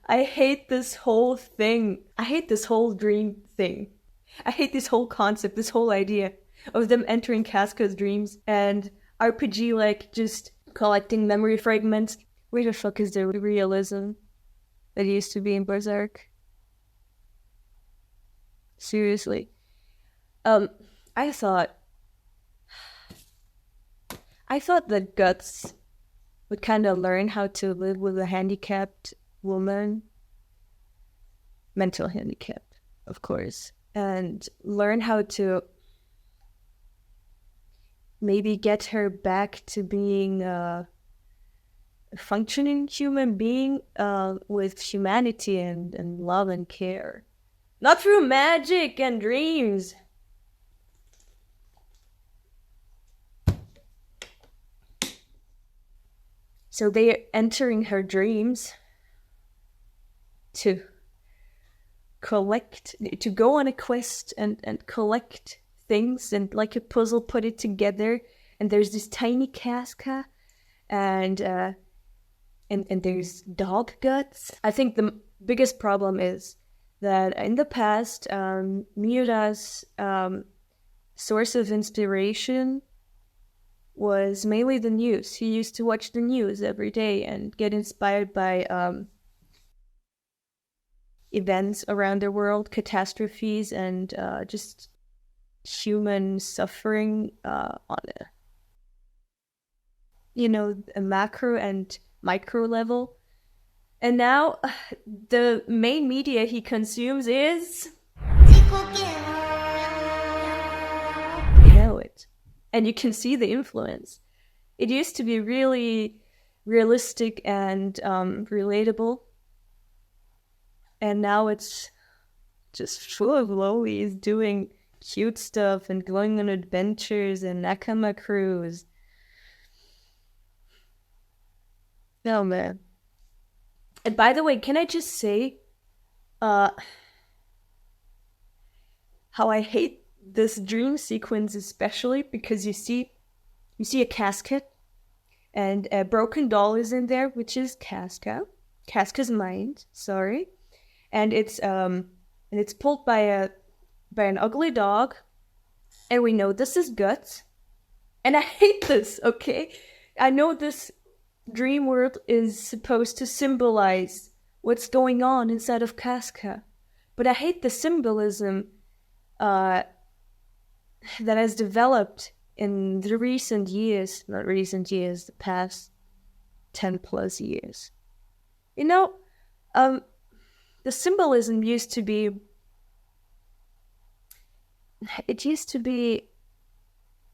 I hate this whole thing. I hate this whole dream thing. I hate this whole concept, this whole idea of them entering Casca's dreams and RPG like just collecting memory fragments. Where the fuck is the realism that used to be in Berserk? Seriously. I thought that Guts would kind of learn how to live with a handicapped woman, mental handicapped, of course, and learn how to maybe get her back to being a functioning human being with humanity and love and care. Not through magic and dreams. So they're entering her dreams to go on a quest and collect things and like a puzzle, put it together. And there's this tiny casca and there's dog guts. I think the biggest problem is that in the past, Miura's source of inspiration was mainly the news. He used to watch the news every day and get inspired by events around the world, catastrophes, and just human suffering on a macro and micro level. And now the main media he consumes is it. And you can see the influence. It used to be really realistic and relatable. And now it's just full of lolis doing cute stuff and going on adventures and nakama crews. Oh, man. And by the way, can I just say how I hate this dream sequence, especially because you see a casket and a broken doll is in there, which is Casca's mind, sorry. And it's pulled by an ugly dog, and we know this is Guts. And I hate this, okay? I know this dream world is supposed to symbolize what's going on inside of Casca, but I hate the symbolism that has developed in the the past 10 plus years. The symbolism used to be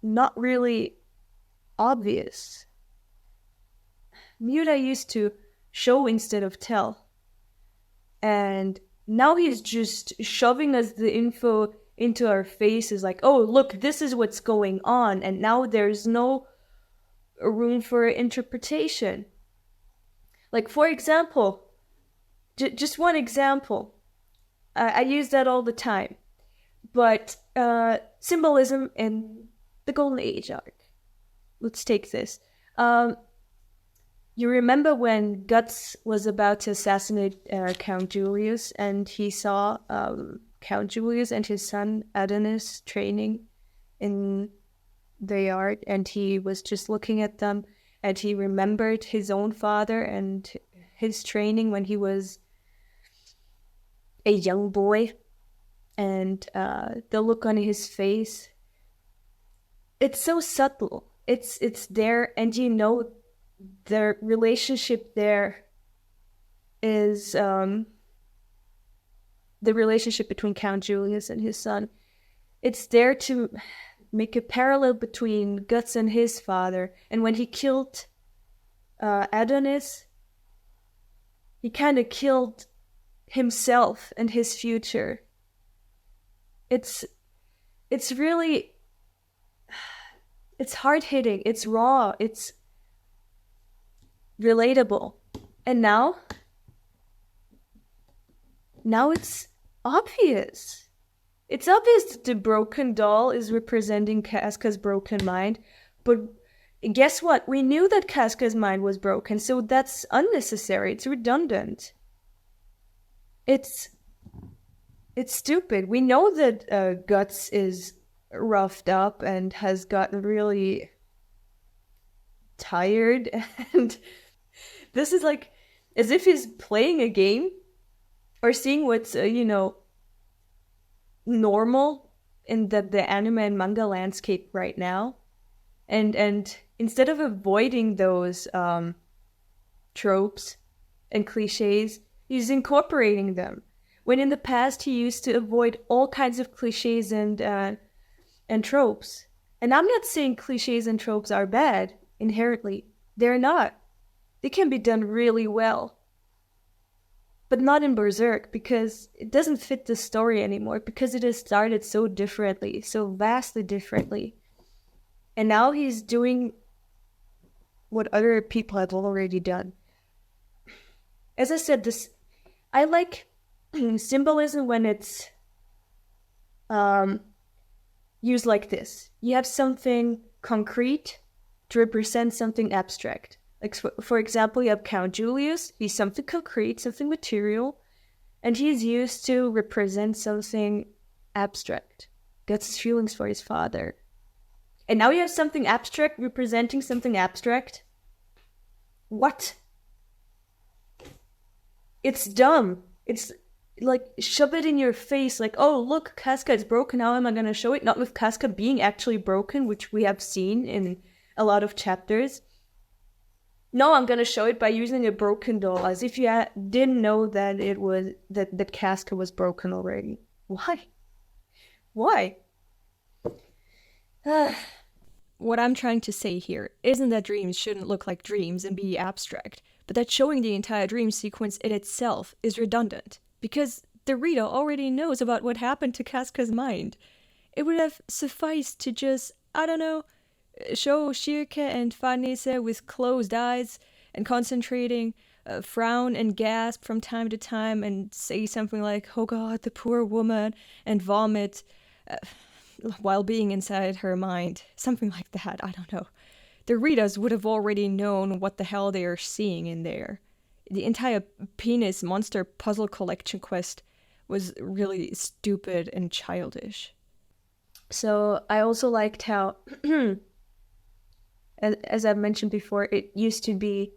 not really obvious. Miura used to show instead of tell. And now he's just shoving us the info into our faces like, oh, look, this is what's going on. And now there's no room for interpretation. Like, for example, just one example. I use that all the time. But symbolism in the Golden Age arc. Let's take this. You remember when Guts was about to assassinate Count Julius, and he saw Count Julius and his son Adonis training in the yard, and he was just looking at them, and he remembered his own father and his training when he was a young boy, and the look on his face. It's so subtle. It's there, and the relationship there is the relationship between Count Julius and his son. It's there to make a parallel between Guts and his father. And when he killed Adonis, he kind of killed himself and his future. It's really, it's hard-hitting, it's raw, it's relatable. And now it's obvious. It's obvious that the broken doll is representing Casca's broken mind, but guess what? We knew that Casca's mind was broken, so that's unnecessary. It's redundant. it's stupid. We know that Guts is roughed up and has gotten really tired, and this is like as if he's playing a game or seeing what's normal in the anime and manga landscape right now, and instead of avoiding those tropes and cliches, he's incorporating them. When in the past he used to avoid all kinds of cliches and tropes. And I'm not saying cliches and tropes are bad inherently. They're not. They can be done really well. But not in Berserk, because it doesn't fit the story anymore, because it has started so differently, so vastly differently. And now he's doing what other people have already done. As I said, I like symbolism when it's used like this. You have something concrete to represent something abstract. Like, for example, you have Count Julius. He's something concrete, something material, and he's used to represent something abstract. Gets his feelings for his father. And now you have something abstract representing something abstract. What? It's dumb. It's like, shove it in your face, like, oh, look, Casca is broken, how am I gonna show it? Not with Casca being actually broken, which we have seen in a lot of chapters. No, I'm gonna show it by using a broken doll, as if you didn't know that it was that Casca was broken already. Why? Why? What I'm trying to say here isn't that dreams shouldn't look like dreams and be abstract, but that showing the entire dream sequence in itself is redundant, because the reader already knows about what happened to Casca's mind. It would have sufficed to just, I don't know, show Shirke and Farnese with closed eyes and concentrating, frown and gasp from time to time and say something like, oh god, the poor woman, and vomit while being inside her mind. Something like that, I don't know. The readers would have already known what the hell they are seeing in there. The entire penis monster puzzle collection quest was really stupid and childish. So I also liked how as I've mentioned before, it used to be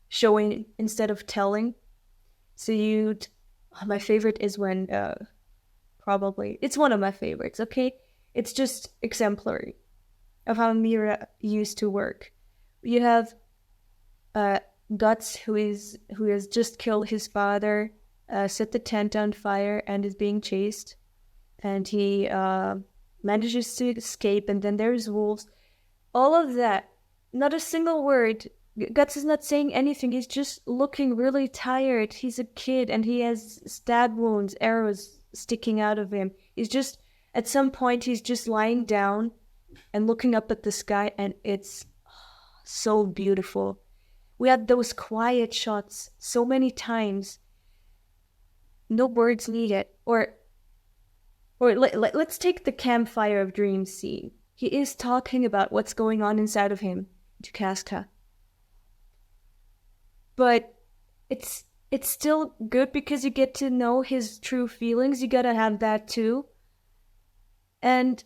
showing instead of telling. So my favorite is when, probably, it's one of my favorites, okay? It's just exemplary of how Mira used to work. You have Guts, who has just killed his father, set the tent on fire, and is being chased. And he manages to escape, and then there's wolves. All of that. Not a single word. Guts is not saying anything. He's just looking really tired. He's a kid and he has stab wounds, arrows sticking out of him. At some point, he's just lying down and looking up at the sky, and it's so beautiful. We had those quiet shots so many times. No words needed. Or let's take the campfire of dreams scene. He is talking about what's going on inside of him to Casca. But it's still good because you get to know his true feelings. You gotta have that too. And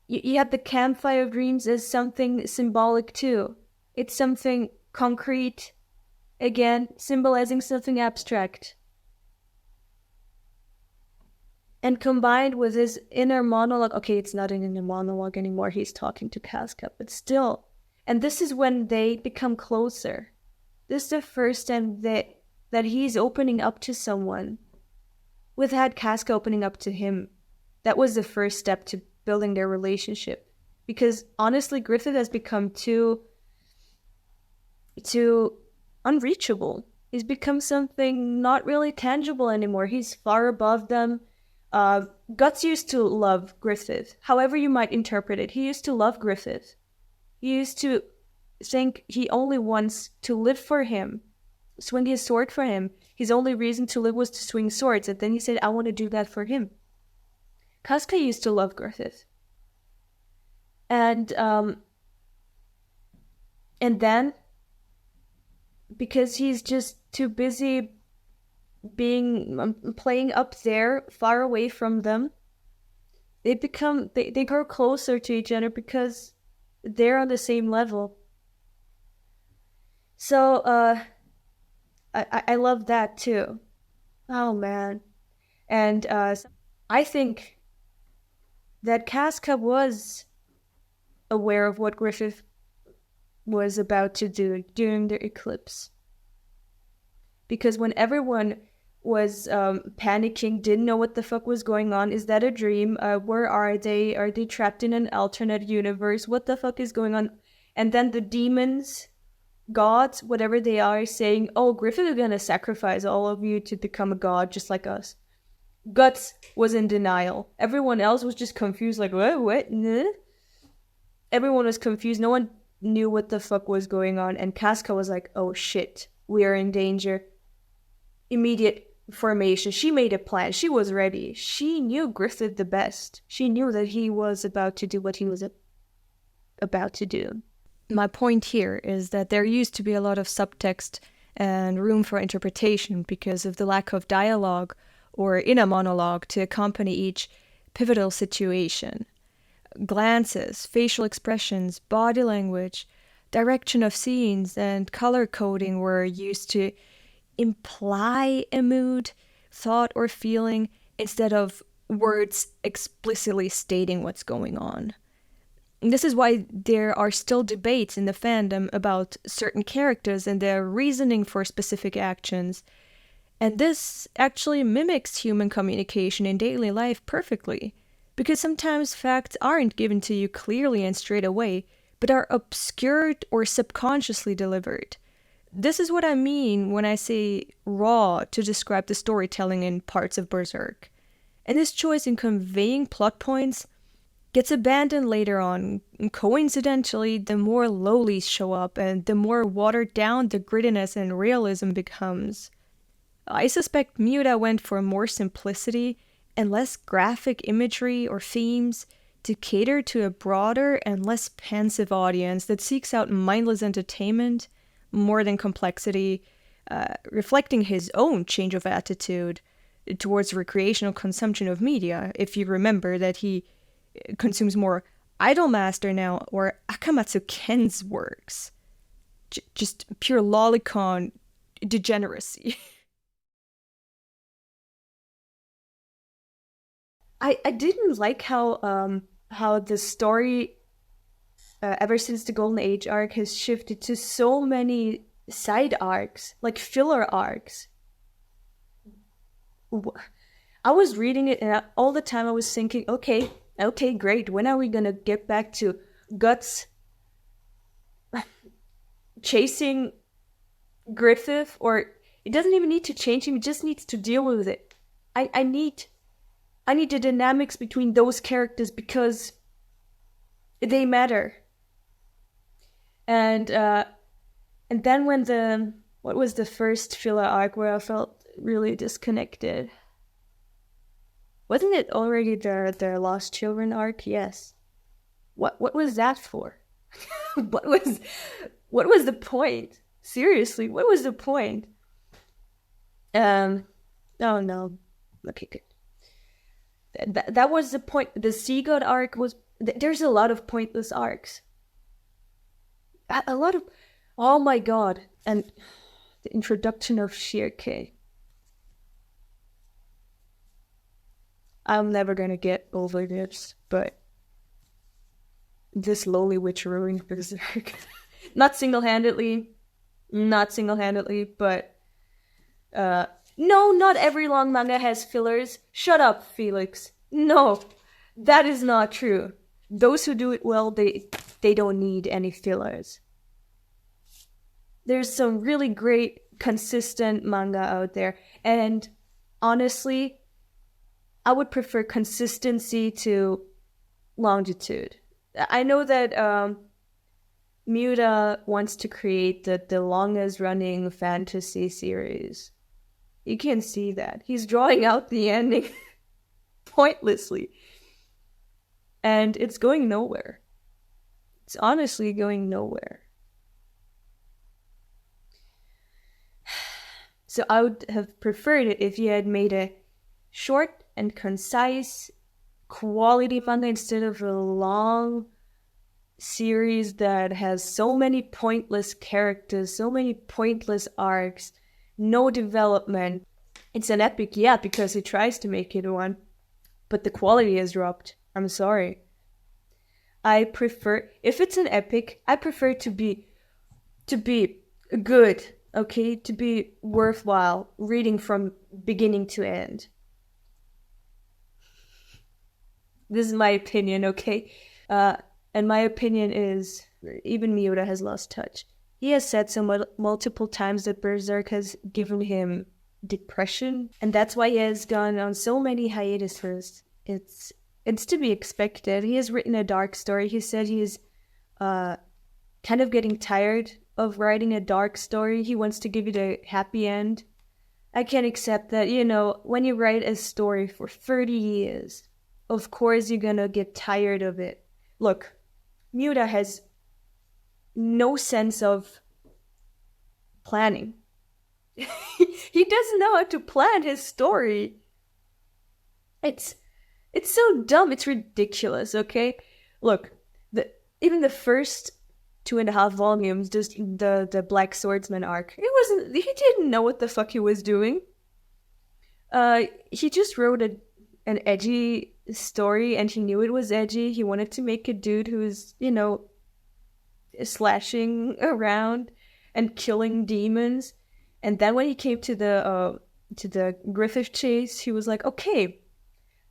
you have the campfire of dreams as something symbolic too. It's something concrete, again, symbolizing something abstract. And combined with his inner monologue, okay, it's not an inner monologue anymore, he's talking to Casca, but still. And this is when they become closer. This is the first time that he's opening up to someone. We've had Casca opening up to him. That was the first step to building their relationship. Because honestly, Griffith has become too unreachable. He's become something not really tangible anymore. He's far above them. Guts used to love Griffith. However you might interpret it, he used to love Griffith. He used to think he only wants to live for him, swing his sword for him. His only reason to live was to swing swords, and then he said, I want to do that for him. Casca used to love Griffith. And then, because he's just too busy playing up there, far away from them, they grow closer to each other because they're on the same level. So I love that too. Oh man. And I think that Casca was aware of what Griffith was about to do during the eclipse. Because when everyone was panicking, didn't know what the fuck was going on, is that a dream? Where are they? Are they trapped in an alternate universe? What the fuck is going on? And then the demons, gods, whatever they are, saying, oh, Griffith is gonna sacrifice all of you to become a god just like us. Guts was in denial. Everyone else was just confused, like, what? Nah? Everyone was confused. No one knew what the fuck was going on. And Casca was like, oh shit, we are in danger. Immediate formation. She made a plan. She was ready. She knew Griffith the best. She knew that he was about to do what he was about to do. My point here is that there used to be a lot of subtext and room for interpretation because of the lack of dialogue or inner monologue to accompany each pivotal situation. Glances, facial expressions, body language, direction of scenes, and color coding were used to imply a mood, thought, or feeling instead of words explicitly stating what's going on. And this is why there are still debates in the fandom about certain characters and their reasoning for specific actions. And this actually mimics human communication in daily life perfectly, because sometimes facts aren't given to you clearly and straight away, but are obscured or subconsciously delivered. This is what I mean when I say raw to describe the storytelling in parts of Berserk. And this choice in conveying plot points gets abandoned later on. Coincidentally, the more lowlies show up and the more watered down the grittiness and realism becomes. I suspect Miura went for more simplicity and less graphic imagery or themes to cater to a broader and less pensive audience that seeks out mindless entertainment more than complexity, reflecting his own change of attitude towards recreational consumption of media, if you remember that he consumes more Idolmaster now or Akamatsu Ken's works. Just pure lolicon degeneracy. I didn't like how the story ever since the Golden Age arc has shifted to so many side arcs, like filler arcs. I was reading it and all the time I was thinking, okay, great. When are we gonna get back to Guts chasing Griffith? Or it doesn't even need to change him, it just needs to deal with it. I need the dynamics between those characters because they matter. And then when what was the first filler arc where I felt really disconnected? Wasn't it already their Lost Children arc? Yes. What was that for? what was the point? Seriously, what was the point? Oh no. Okay, good. That was the point. The Sea God arc was. There's a lot of pointless arcs. A lot of. Oh my god. And the introduction of Shirke. I'm never gonna get over this, but this lowly witch ruined Berserk. Not single-handedly, but no, not every long manga has fillers. Shut up, Felix. No, that is not true. Those who do it well, they don't need any fillers. There's some really great, consistent manga out there, and honestly, I would prefer consistency to longitude. I know that Miura wants to create the longest running fantasy series. You can see that. He's drawing out the ending pointlessly. And it's going nowhere. It's honestly going nowhere. So I would have preferred it if he had made a short and concise quality manga instead of a long series that has so many pointless characters, so many pointless arcs, no development. It's an epic, yeah, because he tries to make it one, but the quality has dropped. I'm sorry. I prefer, if it's an epic, I prefer to be good, okay? To be worthwhile reading from beginning to end. This is my opinion, okay? And my opinion is, even Miura has lost touch. He has said so multiple times that Berserk has given him depression, and that's why he has gone on so many hiatuses. It's to be expected. He has written a dark story. He said he's kind of getting tired of writing a dark story. He wants to give it a happy end. I can't accept that. When you write a story for 30 years, of course you're gonna get tired of it. Look, Miura has no sense of planning. He doesn't know how to plan his story. It's so dumb. It's ridiculous, okay? Look, even the first 2.5 volumes, just the Black Swordsman arc, he didn't know what the fuck he was doing. He just wrote an edgy story, and he knew it was edgy. He wanted to make a dude who's, slashing around and killing demons. And then when he came to the Griffith chase, he was like, okay,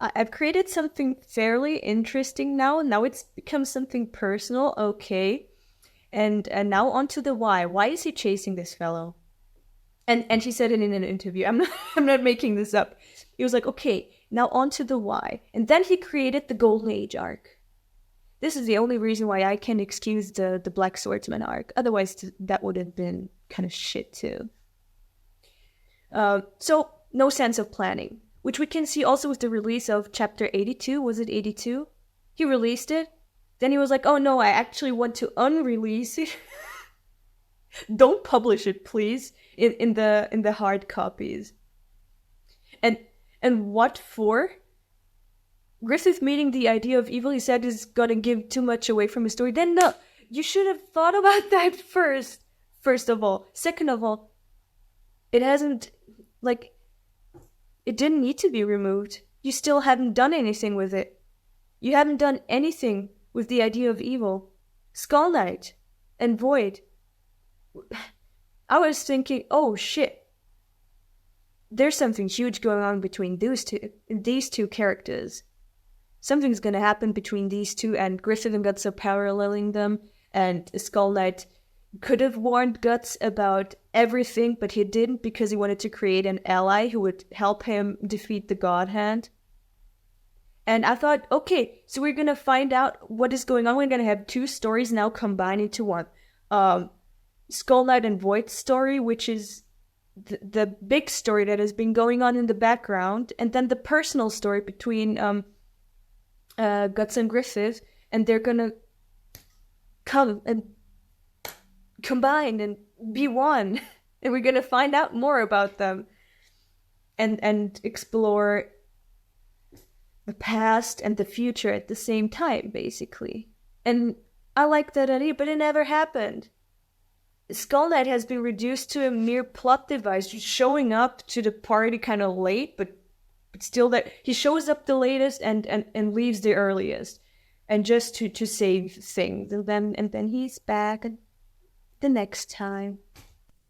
I've created something fairly interesting now. Now it's become something personal, okay. And now on to the why. Why is he chasing this fellow? And he said it in an interview. I'm not making this up. He was like, okay, now on to the why. And then he created the Golden Age arc. This is the only reason why I can excuse the Black Swordsman arc. Otherwise, that would have been kind of shit too. So, no sense of planning. Which we can see also with the release of chapter 82. Was it 82? He released it. Then he was like, oh no, I actually want to unrelease it. Don't publish it, please, in the hard copies. And what for? Griffith meeting the idea of evil, he said, is gonna give too much away from his story. Then no, you should have thought about that first of all. Second of all, it hasn't, it didn't need to be removed. You still haven't done anything with it. You haven't done anything with the idea of evil. Skull Knight and Void. I was thinking, oh shit. There's something huge going on between these two characters. Something's gonna happen between these two, and Griffith and Guts are paralleling them, and Skull Knight could have warned Guts about everything, but he didn't because he wanted to create an ally who would help him defeat the God Hand. And I thought, okay, so we're gonna find out what is going on. We're gonna have two stories now combined into one. Skull Knight and Void story, which is the big story that has been going on in the background, and then the personal story between Guts and Griffith, and they're gonna come and combine and be one, and we're gonna find out more about them and explore the past and the future at the same time, basically. And I like that idea, but it never happened. Skull Knight has been reduced to a mere plot device, just showing up to the party kind of late, but still that he shows up the latest and leaves the earliest, and just to save things, and then he's back the next time.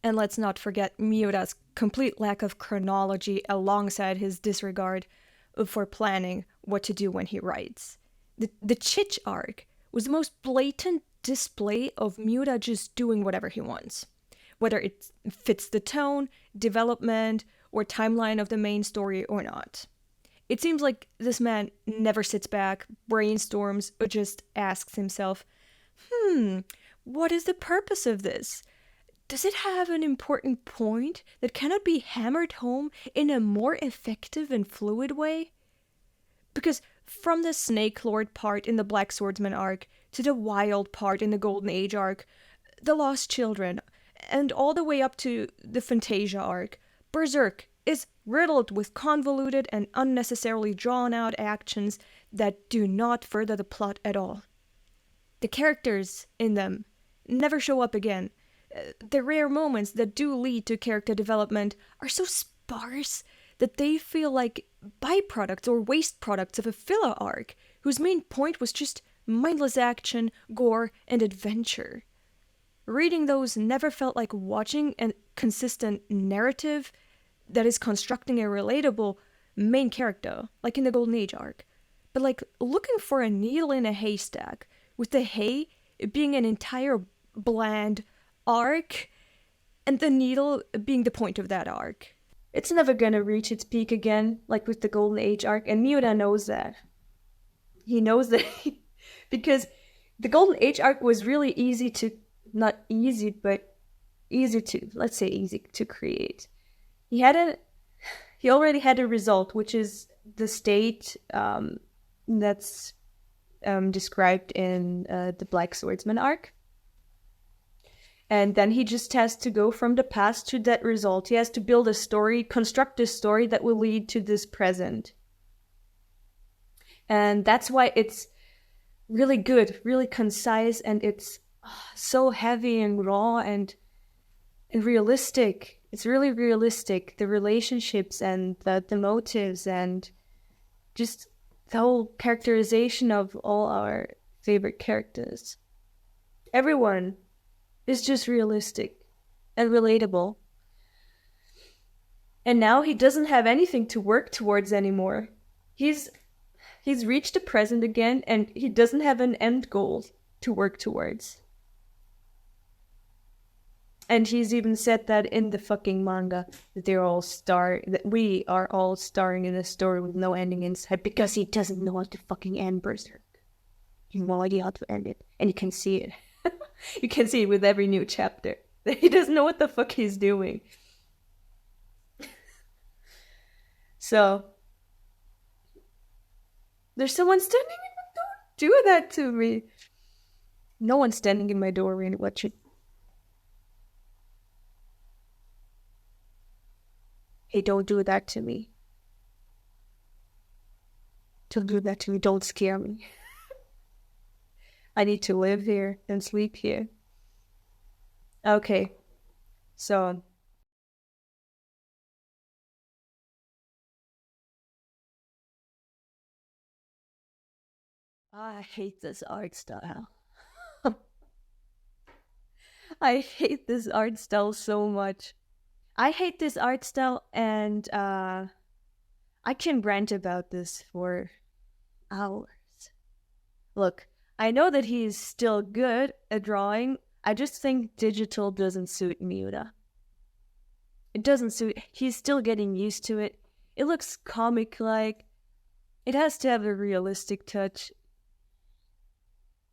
And let's not forget Miura's complete lack of chronology alongside his disregard for planning what to do when he writes. The Chich arc was the most blatant display of Miura just doing whatever he wants, whether it fits the tone, development, or timeline of the main story or not. It seems like this man never sits back, brainstorms, or just asks himself, what is the purpose of this? Does it have an important point that cannot be hammered home in a more effective and fluid way? Because from the Snake Lord part in the Black Swordsman arc, to the Wild part in the Golden Age arc, the Lost Children, and all the way up to the Fantasia arc, Berserk is riddled with convoluted and unnecessarily drawn-out actions that do not further the plot at all. The characters in them never show up again. The rare moments that do lead to character development are so sparse that they feel like byproducts or waste products of a filler arc, whose main point was just mindless action, gore, and adventure. Reading those never felt like watching a consistent narrative that is constructing a relatable main character, like in the Golden Age arc, but like looking for a needle in a haystack, with the hay being an entire bland arc, and the needle being the point of that arc. It's never gonna reach its peak again, like with the Golden Age arc, and Miura knows that. He knows that because the Golden Age arc was really easy to, not easy, but easy to, let's say easy to create. He already had a result, which is the state that's described in the Black Swordsman arc. And then he just has to go from the past to that result. He has to build a story, construct a story that will lead to this present. And that's why it's really good, really concise, and it's so heavy and raw and realistic. It's really realistic, the relationships and the motives and just the whole characterization of all our favorite characters. Everyone is just realistic and relatable. And now he doesn't have anything to work towards anymore. He's reached the present again, and he doesn't have an end goal to work towards. And he's even said that in the fucking manga, that that we are all starring in a story with no ending in sight, because he doesn't know how to fucking end Berserk. He has no idea how to end it. And you can see it. You can see it with every new chapter. He doesn't know what the fuck he's doing. So, there's someone standing in my door. Do that to me. No one's standing in my door, really. What should... Hey, don't do that to me. Don't do that to me. Don't scare me. I need to live here and sleep here. Okay. So... I hate this art style. I hate this art style so much. I hate this art style, and I can rant about this for hours. Look, I know that he's still good at drawing. I just think digital doesn't suit Miura. It doesn't suit... He's still getting used to it. It looks comic-like. It has to have a realistic touch.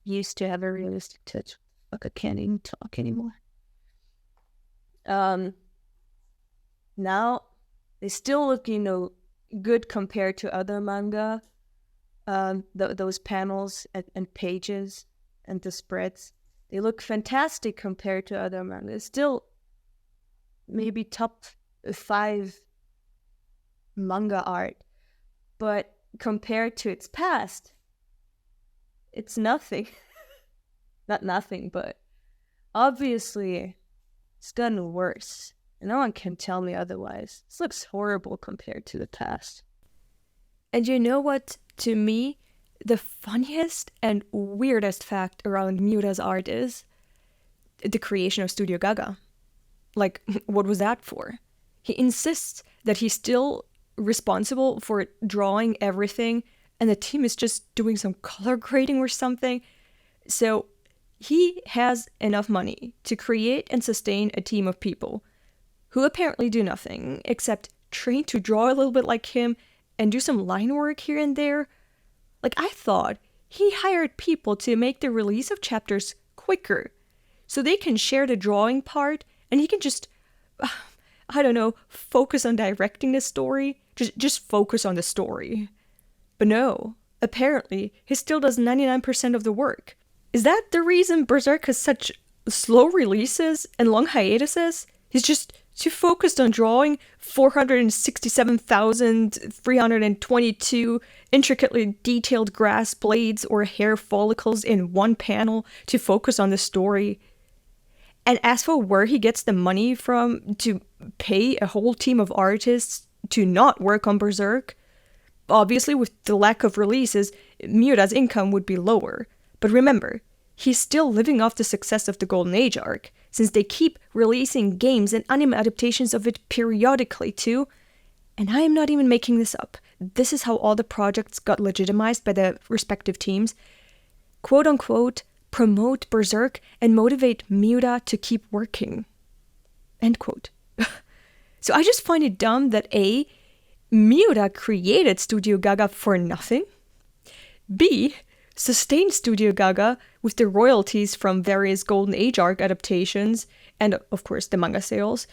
Used to have a realistic touch. Fuck, I can't even talk anymore. Now, they still look, good compared to other manga. Those panels and pages and the spreads. They look fantastic compared to other manga. It's still maybe top 5 manga art. But compared to its past, it's nothing. Not nothing, but obviously it's gotten worse. And no one can tell me otherwise. This looks horrible compared to the past. And you know what, to me, the funniest and weirdest fact around Miura's art is? The creation of Studio Gaga. Like, what was that for? He insists that he's still responsible for drawing everything, and the team is just doing some color grading or something. So he has enough money to create and sustain a team of people who apparently do nothing except train to draw a little bit like him and do some line work here and there. Like, I thought he hired people to make the release of chapters quicker so they can share the drawing part and he can just, I don't know, focus on directing the story. Just focus on the story. But no, apparently he still does 99% of the work. Is that the reason Berserk has such slow releases and long hiatuses? He's just to focus on drawing 467,322 intricately detailed grass blades or hair follicles in one panel to focus on the story. And as for where he gets the money from to pay a whole team of artists to not work on Berserk, obviously with the lack of releases, Miura's income would be lower. But remember, he's still living off the success of the Golden Age arc, since they keep releasing games and anime adaptations of it periodically too. And I am not even making this up. This is how all the projects got legitimized by the respective teams. Quote unquote, promote Berserk and motivate Miura to keep working. End quote. So I just find it dumb that A, Miura created Studio Gaga for nothing. B, sustained Studio Gaga with the royalties from various Golden Age arc adaptations and, of course, the manga sales.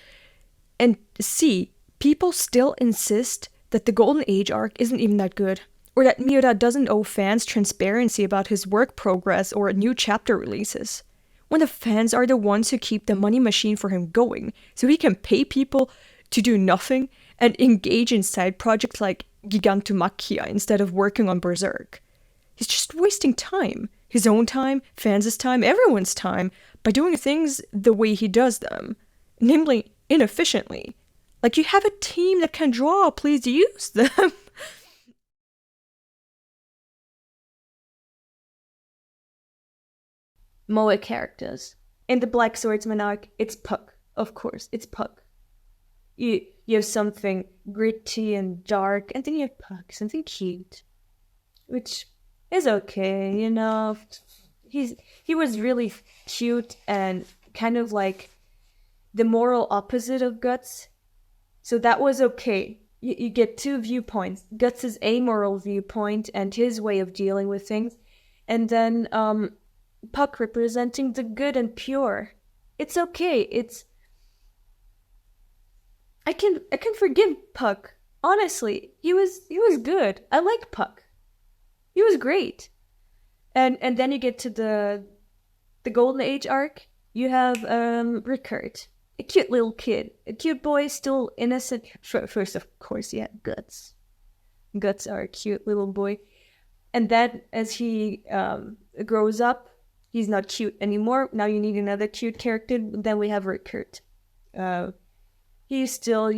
And C, people still insist that the Golden Age arc isn't even that good, or that Miura doesn't owe fans transparency about his work progress or new chapter releases, when the fans are the ones who keep the money machine for him going, so he can pay people to do nothing and engage in side projects like Gigantomachia instead of working on Berserk. He's just wasting time. His own time, fans' time, everyone's time, by doing things the way he does them. Namely, inefficiently. Like, you have a team that can draw, please use them. Moe characters. In the Black Swordsman arc, it's Puck. Of course, it's Puck. You have something gritty and dark, and then you have Puck, something cute. Which is okay, you know. He was really cute and kind of like the moral opposite of Guts. So that was okay. You get two viewpoints. Guts' amoral viewpoint and his way of dealing with things. And then Puck representing the good and pure. It's okay. I can forgive Puck. Honestly, he was good. I like Puck. He was great. And then you get to the Golden Age arc. You have Rickert, a cute little kid, a cute boy, still innocent. First, of course, yeah, Guts. Guts are a cute little boy. And then as he grows up, he's not cute anymore. Now you need another cute character. Then we have Rickert. He's still,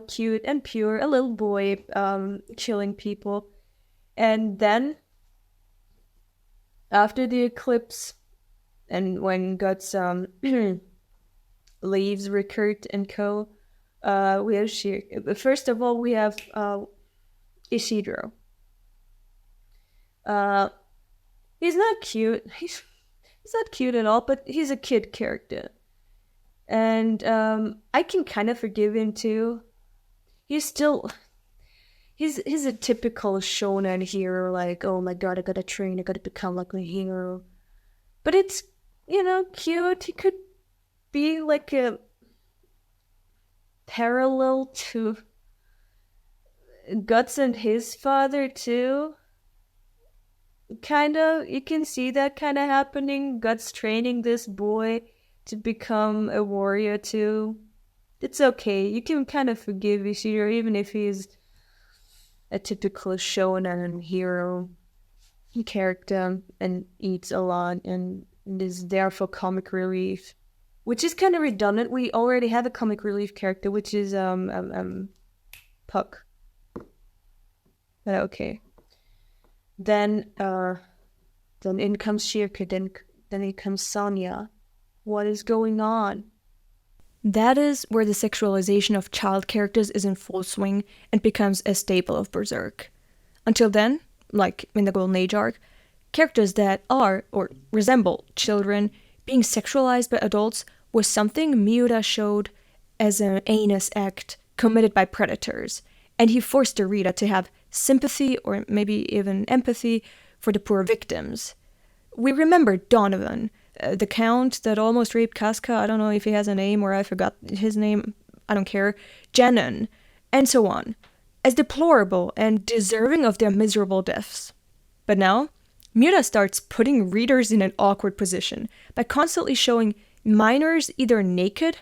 cute and pure, a little boy, killing people. And then, after the eclipse, and when Guts leaves Rickert and co, we have first of all, we have Ishidro. He's not cute. He's not cute at all, but he's a kid character. And I can kind of forgive him too. He's a typical shonen hero, like, oh my god, I gotta train, I gotta become like a hero. But it's, cute. He could be like a parallel to Guts and his father too. Kind of, you can see that kind of happening. Guts training this boy to become a warrior too. It's okay. You can kind of forgive Ishiro, even if he's a typical shonen hero character and eats a lot and is there for comic relief, which is kind of redundant. We already have a comic relief character, which is Puck. But okay. Then in comes Shirka, then in comes Sonya. What is going on? That is where the sexualization of child characters is in full swing and becomes a staple of Berserk. Until then, like in the Golden Age arc, characters that are, or resemble, children being sexualized by adults was something Miura showed as an heinous act committed by predators, and he forced the reader to have sympathy or maybe even empathy for the poor victims. We remember Donovan, the count that almost raped Casca. I don't know if he has a name or I forgot his name. I don't care. Jenon, and so on, as deplorable and deserving of their miserable deaths. But now, Miura starts putting readers in an awkward position by constantly showing minors either naked,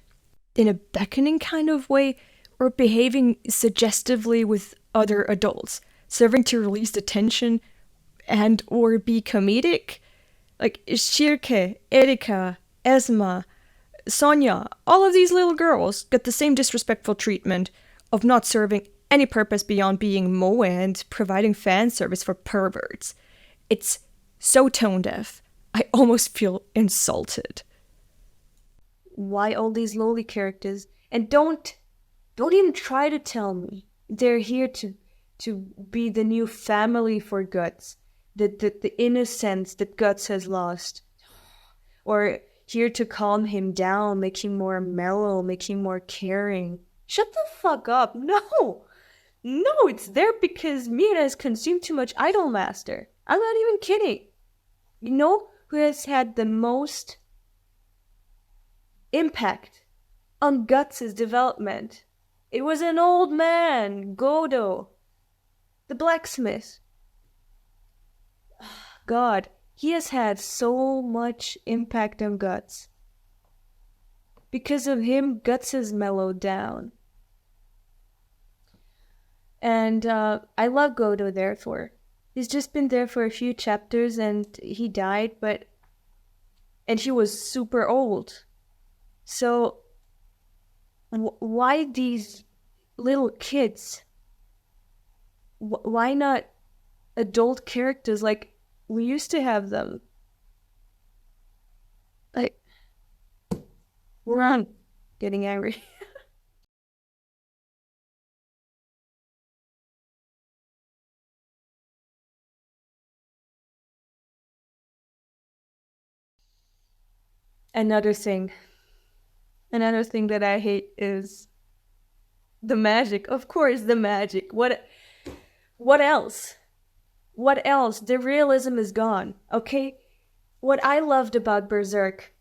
in a beckoning kind of way, or behaving suggestively with other adults, serving to release the tension and or be comedic. Like Shirke, Erika, Esma, Sonia, all of these little girls get the same disrespectful treatment of not serving any purpose beyond being moe and providing fan service for perverts. It's so tone deaf. I almost feel insulted. Why all these lowly characters? And don't even try to tell me they're here to be the new family for Guts, the innocence that Guts has lost, or here to calm him down, make him more mellow, make him more caring. Shut the fuck up. No, it's there because Mira has consumed too much Idolmaster. I'm not even kidding. You know who has had the most impact on Guts' development? It was an old man, Godo, the blacksmith. God, he has had so much impact on Guts. Because of him, Guts has mellowed down. And I love Godo, therefore. He's just been there for a few chapters and he died, and he was super old. So, why these little kids? Why not adult characters like we used to have them? Like, we're on getting angry. Another thing that I hate is the magic. Of course, the magic. What else? What else? The realism is gone, okay? What I loved about Berserk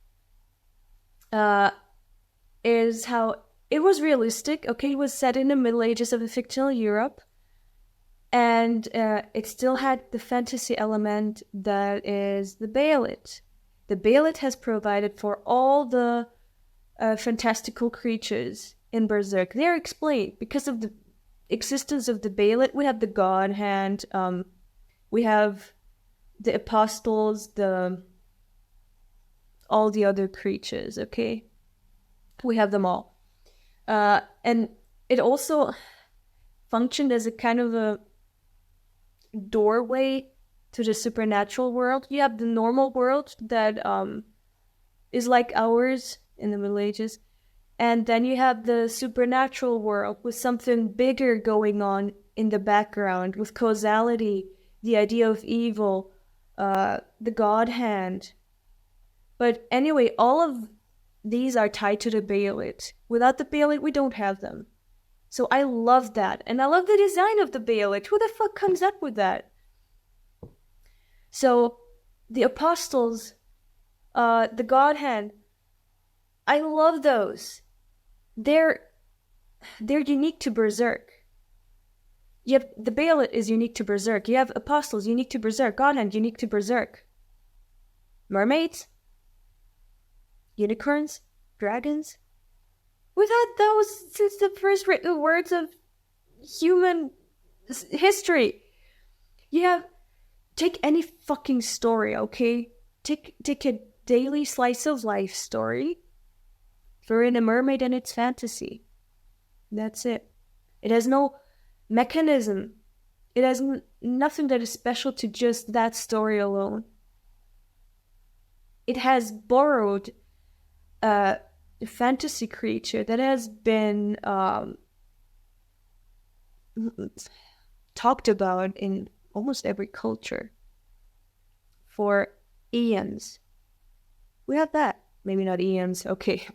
is how it was realistic, okay? It was set in the Middle Ages of a fictional Europe, and it still had the fantasy element that is the Baelit. The Baelit has provided for all the fantastical creatures in Berserk. They're explained because of the existence of the Baelit. We have the God Hand, we have the apostles, all the other creatures, okay? We have them all. And it also functioned as a kind of a doorway to the supernatural world. You have the normal world that is like ours in the Middle Ages. And then you have the supernatural world with something bigger going on in the background, with causality, the idea of evil, the God Hand. But anyway, all of these are tied to the Baelit. Without the Baelit, we don't have them. So I love that. And I love the design of the Baelit. Who the fuck comes up with that? So, the apostles, the God Hand, I love those. They're unique to Berserk. You have the Baelit is unique to Berserk. You have apostles unique to Berserk. God Hand unique to Berserk. Mermaids, unicorns, dragons. We've had those since the first written words of human history. You have take any fucking story, okay? Take a daily slice of life story. Throw in a mermaid and it's fantasy. That's it. It has no mechanism. It has nothing that is special to just that story alone. It has borrowed a fantasy creature that has been talked about in almost every culture for eons. We have that. Maybe not eons, okay,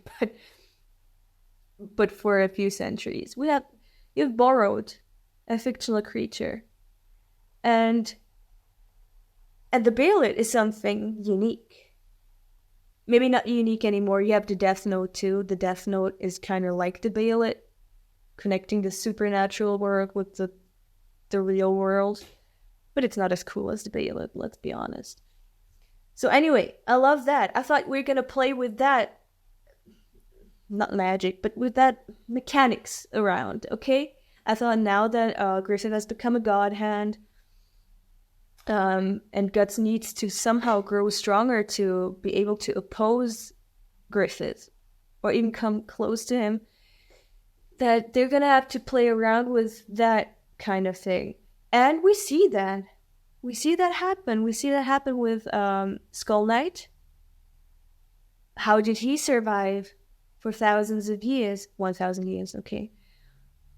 but for a few centuries. You've borrowed a fictional creature. And the Baelit is something unique. Maybe not unique anymore. You have the Death Note too. The Death Note is kind of like the Baelit, connecting the supernatural world with the real world. But it's not as cool as the Baelit, let's be honest. So anyway, I love that. I thought we were going to play with that. not magic, but with that mechanics around, okay? I thought now that Griffith has become a god hand, and Guts needs to somehow grow stronger to be able to oppose Griffith or even come close to him, that they're gonna have to play around with that kind of thing. And we see that. We see that happen. We see that happen with Skull Knight. How did he survive for thousands of years? 1,000 years, okay.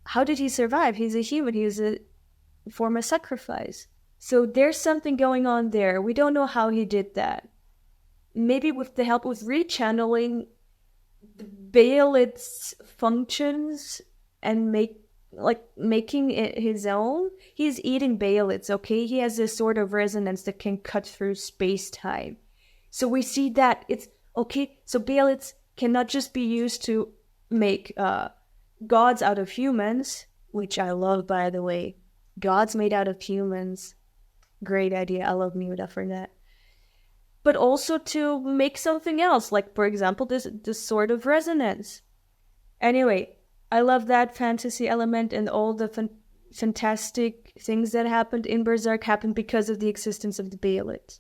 How did he survive? He's a human. He's a form of sacrifice. So there's something going on there. We don't know how he did that. Maybe with the help with rechanneling Baelit's functions and making it his own. He's eating Baelit's, okay? He has this sort of resonance that can cut through space-time. So we see that it's okay. So Baelit's cannot just be used to make gods out of humans, which I love, by the way. Gods made out of humans. Great idea. I love Muda for that. But also to make something else, like, for example, this sort of resonance. Anyway, I love that fantasy element, and all the fantastic things that happened in Berserk happened because of the existence of the Baelit.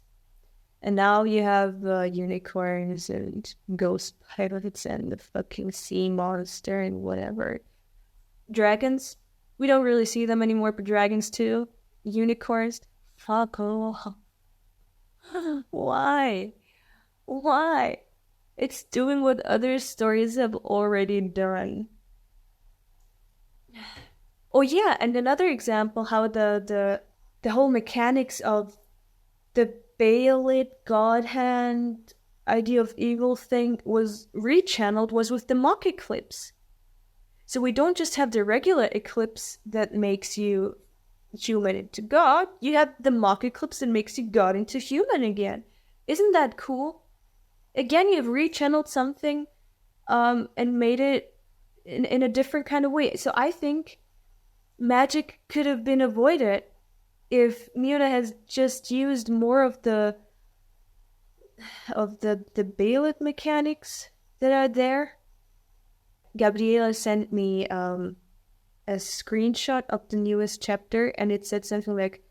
And now you have unicorns and ghost pirates and the fucking sea monster and whatever. Dragons, we don't really see them anymore, but dragons too. Unicorns, fuck off. Why? Why? It's doing what other stories have already done. Oh yeah, and another example how the whole mechanics of the Baelit God Hand idea of evil thing was rechanneled was with the mock eclipse. So we don't just have the regular eclipse that makes you human into God, you have the mock eclipse that makes you God into human again. Isn't that cool? Again, you've rechanneled something and made it in a different kind of way. So I think magic could have been avoided if Miura has just used more of the Baelit mechanics that are there. Gabriela sent me a screenshot of the newest chapter, and it said something like,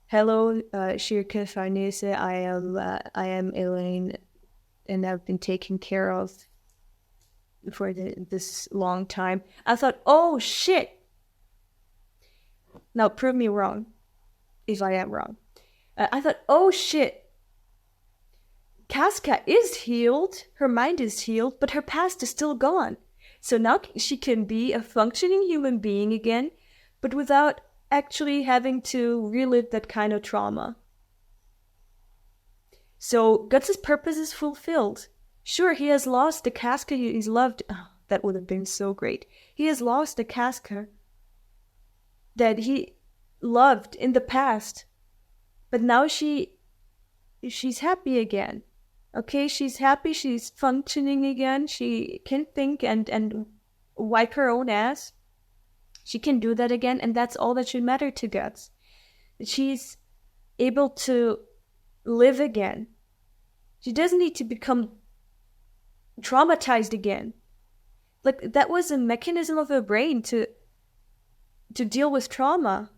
"Hello, Shirka Farnese. I am Elaine, and I've been taken care of for this long time." I thought, "Oh shit!" Now prove me wrong, if I am wrong. I thought, "Oh shit! Casca is healed. Her mind is healed, but her past is still gone." So now she can be a functioning human being again, but without actually having to relive that kind of trauma. So Guts' purpose is fulfilled. Sure, he has lost the casca he's loved. Oh, that would have been so great. He has lost the casca that he loved in the past, but now she's happy again. Okay, she's happy, she's functioning again, she can think and wipe her own ass. She can do that again, and that's all that should matter to Guts. She's able to live again. She doesn't need to become traumatized again. Like, that was a mechanism of her brain to deal with trauma.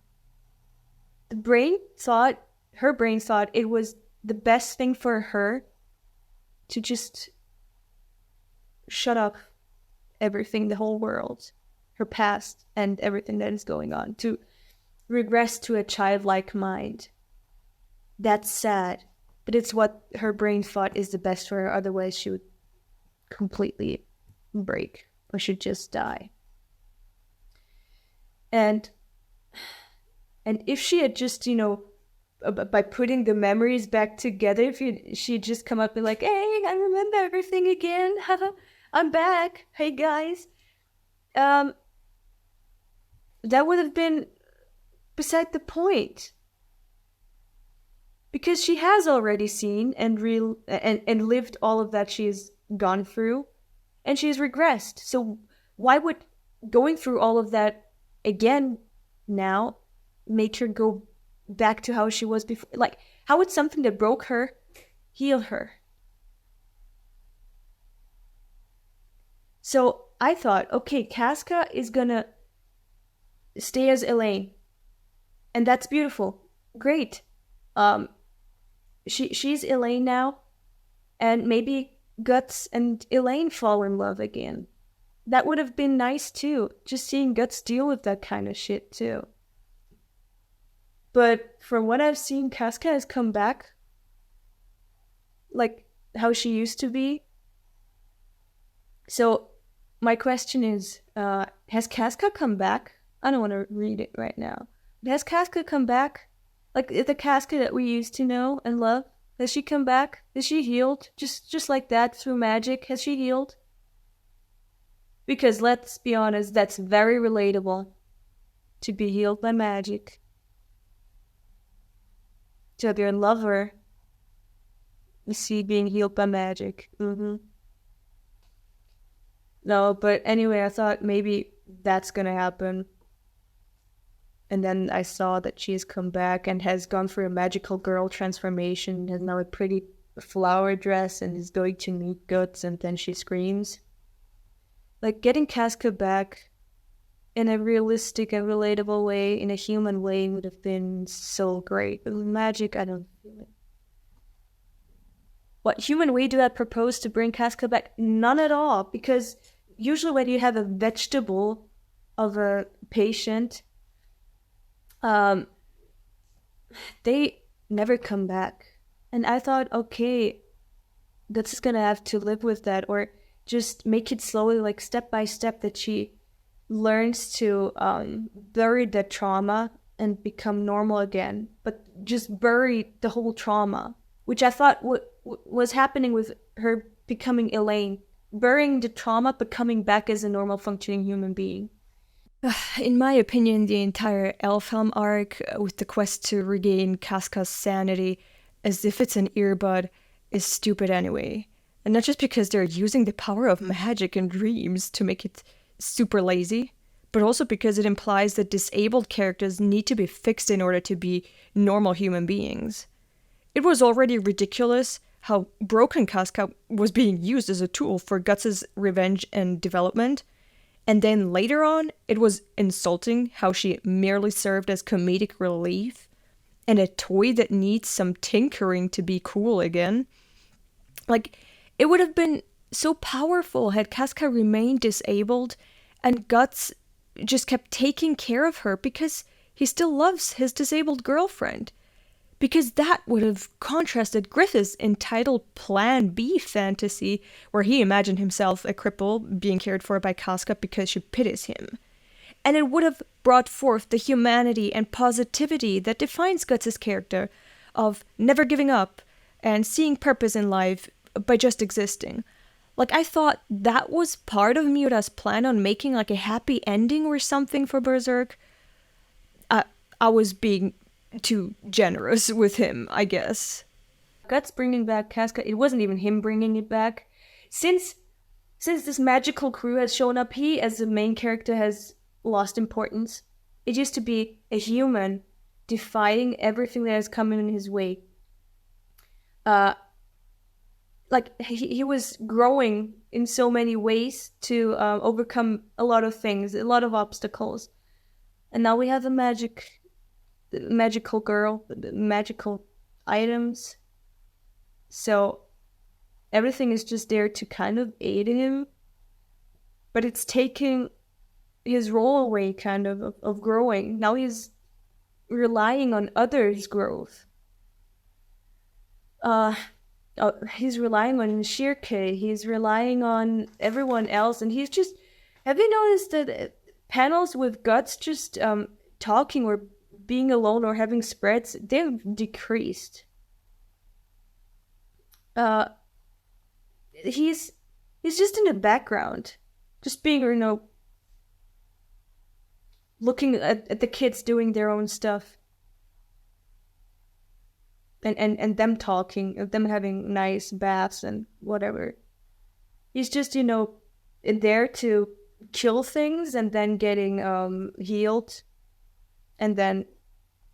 Her brain thought it was the best thing for her to just shut up everything, the whole world, her past and everything that is going on, to regress to a childlike mind. That's sad, but it's what her brain thought is the best for her. Otherwise, she would completely break or should just die. And if she had just, by putting the memories back together, if she'd just come up and like, "Hey, I remember everything again. I'm back. Hey, guys." That would have been beside the point. Because she has already seen and lived all of that she's gone through, and she's regressed. So why would going through all of that again now make her go back to how she was before? Like, how would something that broke her heal her? So I thought, okay, Casca is gonna stay as Elaine, and that's beautiful, great. Um, she's Elaine now, and maybe Guts and Elaine fall in love again. That would have been nice too, just seeing Guts deal with that kind of shit too. But from what I've seen, Casca has come back like how she used to be. So my question is, has Casca come back? I don't want to read it right now. Has Casca come back? Like the Casca that we used to know and love? Has she come back? Is she healed? Just like that through magic? Has she healed? Because let's be honest, that's very relatable. To be healed by magic. To have your lover see being healed by magic. No, but anyway, I thought maybe that's gonna happen. And then I saw that she's come back and has gone for a magical girl transformation, has now a pretty flower dress and is going to meet Guts, and then she screams. Like, getting Casca back in a realistic and relatable way, in a human way, would have been so great. But with magic, I don't feel it. What human way do I propose to bring Casca back? None at all, because usually when you have a vegetable of a patient, they never come back. And I thought, okay, Guts is gonna have to live with that, or just make it slowly, like step by step, that she learns to bury the trauma and become normal again, but just bury the whole trauma, which I thought was happening with her becoming Elaine, burying the trauma but coming back as a normal functioning human being. In my opinion, the entire Elfhelm arc, with the quest to regain Casca's sanity as if it's an earbud, is stupid anyway. And not just because they're using the power of magic and dreams to make it super lazy, but also because it implies that disabled characters need to be fixed in order to be normal human beings. It was already ridiculous how broken Casca was being used as a tool for Guts' revenge and development. And then later on, it was insulting how she merely served as comedic relief and a toy that needs some tinkering to be cool again. Like, it would have been so powerful had Casca remained disabled and Guts just kept taking care of her because he still loves his disabled girlfriend. Because that would have contrasted Griffith's entitled Plan B fantasy, where he imagined himself a cripple being cared for by Casca because she pities him. And it would have brought forth the humanity and positivity that defines Guts' character of never giving up and seeing purpose in life by just existing. Like, I thought that was part of Miura's plan on making like a happy ending or something for Berserk. I was being too generous with him, I guess. Guts bringing back Casca, it wasn't even him bringing it back. Since this magical crew has shown up, he, as the main character, has lost importance. It used to be a human defying everything that has come in his way. Like, he was growing in so many ways to overcome a lot of things, a lot of obstacles. And now we have the magical girl, the magical items. So everything is just there to kind of aid him, but it's taking his role away, kind of growing. Now he's relying on others' growth. He's relying on Shirke, he's relying on everyone else, and he's just... Have you noticed that panels with Guts just talking or being alone or having spreads, they've decreased. He's just in the background, just being, looking at the kids doing their own stuff, and them talking, them having nice baths and whatever. He's just, there to kill things and then getting healed. And then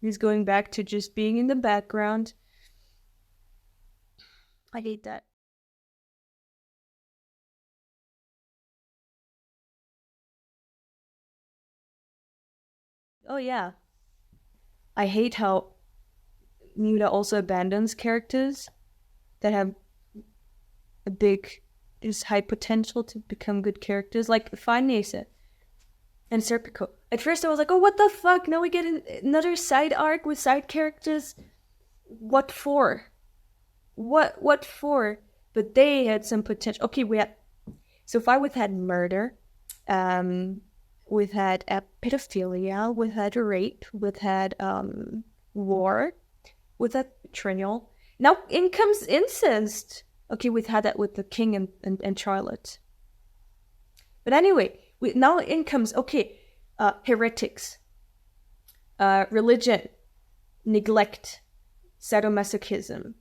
he's going back to just being in the background. I hate that. Oh yeah. I hate how Muda also abandons characters that have a big, just high potential to become good characters, like Fanese and Serpico. At first I was like, oh, what the fuck? Now we get another side arc with side characters. What for? What for? But they had some potential. Okay, so far we've had murder, we've had pedophilia, we've had rape, we've had war, we've had betrayal. Now in comes incest. Okay, we've had that with the king and Charlotte. But anyway, now in comes, okay, heretics, religion, neglect, sadomasochism,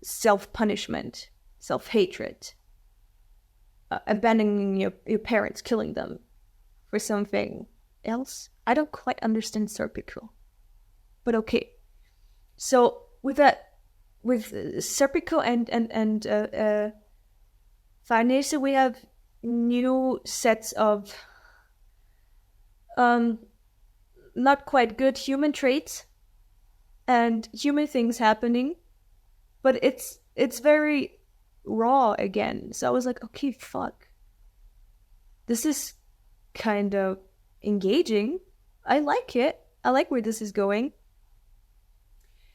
self-punishment, self-hatred, abandoning your parents, killing them for something else. I don't quite understand Serpico. But okay. So with Serpico and Farnese, we have new sets of not quite good human traits and human things happening, but it's very raw again. So I was like, okay, fuck. This is kind of engaging. I like it. I like where this is going.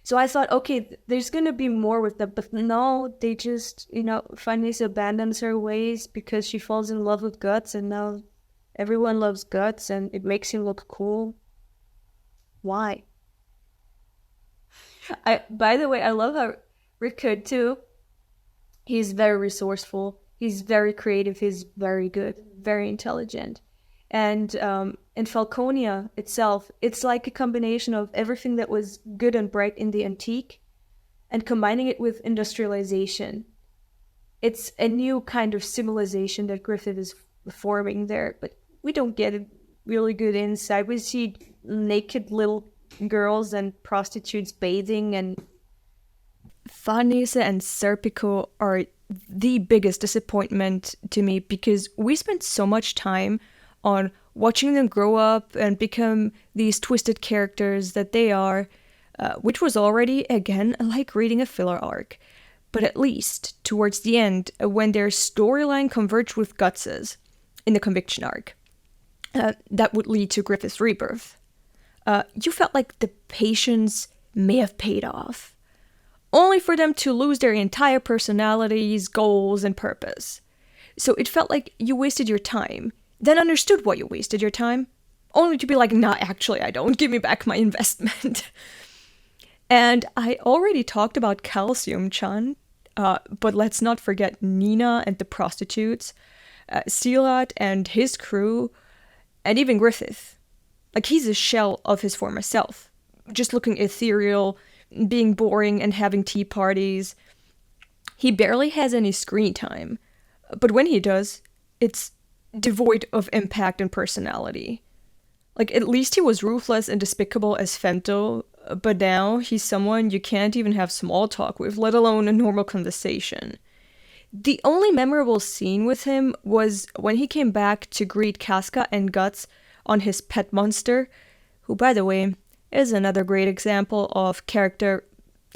So I thought, okay, there's gonna be more with them, but no, they just, Fanese abandons her ways because she falls in love with Guts, and now everyone loves Guts, and it makes him look cool. Why? By the way, I love how Rickard too. He's very resourceful. He's very creative. He's very good, very intelligent. And in Falconia itself, it's like a combination of everything that was good and bright in the antique and combining it with industrialization. It's a new kind of civilization that Griffith is forming there, but we don't get a really good insight. We see naked little girls and prostitutes bathing, and Farnese and Serpico are the biggest disappointment to me because we spent so much time on watching them grow up and become these twisted characters that they are, which was already, again, like reading a filler arc. But at least, towards the end, when their storyline converged with Guts's in the conviction arc, that would lead to Griffith's rebirth. You felt like the patience may have paid off, only for them to lose their entire personalities, goals, and purpose. So it felt like you wasted your time, then understood why you wasted your time, only to be like, nah, actually I don't, give me back my investment. And I already talked about Calcium-chan, but let's not forget Nina and the prostitutes, Silat and his crew, and even Griffith. Like, he's a shell of his former self, just looking ethereal, being boring and having tea parties. He barely has any screen time, but when he does, it's devoid of impact and personality. Like, at least he was ruthless and despicable as Femto, but now he's someone you can't even have small talk with, let alone a normal conversation. The only memorable scene with him was when he came back to greet Casca and Guts on his pet monster, who, by the way, is another great example of character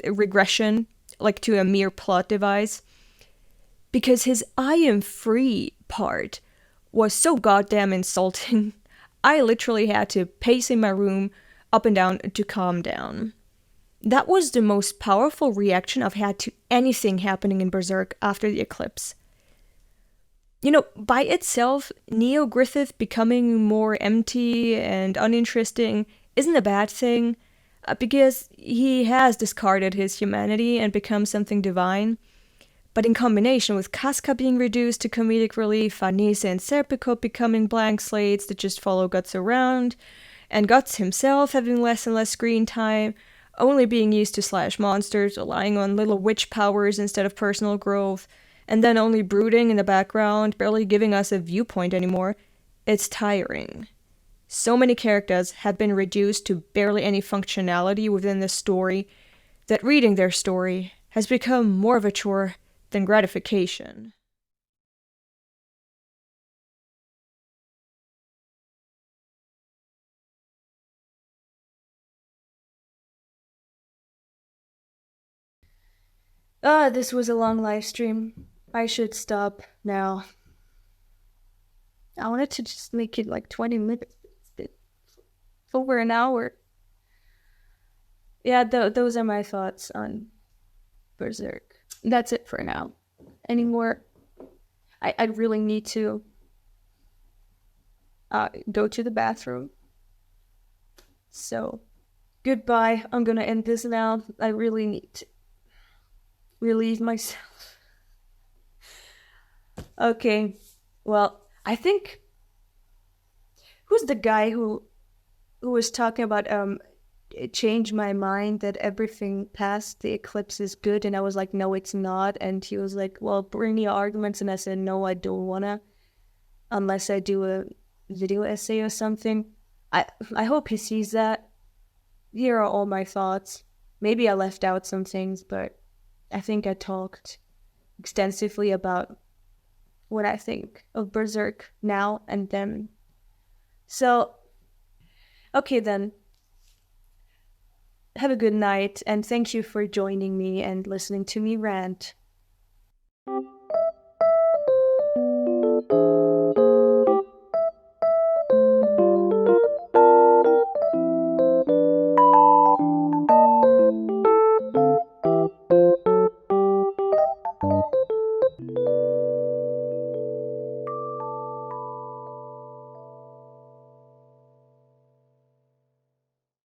regression, like to a mere plot device. Because his I am free part was so goddamn insulting, I literally had to pace in my room up and down to calm down. That was the most powerful reaction I've had to anything happening in Berserk after the eclipse. By itself, Neo Griffith becoming more empty and uninteresting isn't a bad thing, because he has discarded his humanity and become something divine. But in combination with Casca being reduced to comedic relief, Farnese and Serpico becoming blank slates that just follow Guts around, and Guts himself having less and less screen time, only being used to slash monsters, relying on little witch powers instead of personal growth, and then only brooding in the background, barely giving us a viewpoint anymore, it's tiring. So many characters have been reduced to barely any functionality within the story that reading their story has become more of a chore than gratification. This was a long live stream. I should stop now. I wanted to just make it like 20 minutes. It's been over an hour. Yeah, those are my thoughts on Berserk. That's it for now. Any more? I really need to go to the bathroom. So, goodbye. I'm gonna end this now. I really need to relieve myself. Okay, well, I think who's the guy who was talking about it changed my mind that everything past the eclipse is good, and I was like, no, it's not. And he was like, well, bring your arguments, and I said, no, I don't wanna, unless I do a video essay or something. I hope he sees that. Here are all my thoughts. Maybe I left out some things, but I think I talked extensively about what I think of Berserk now and then. So, okay then. Have a good night, and thank you for joining me and listening to me rant.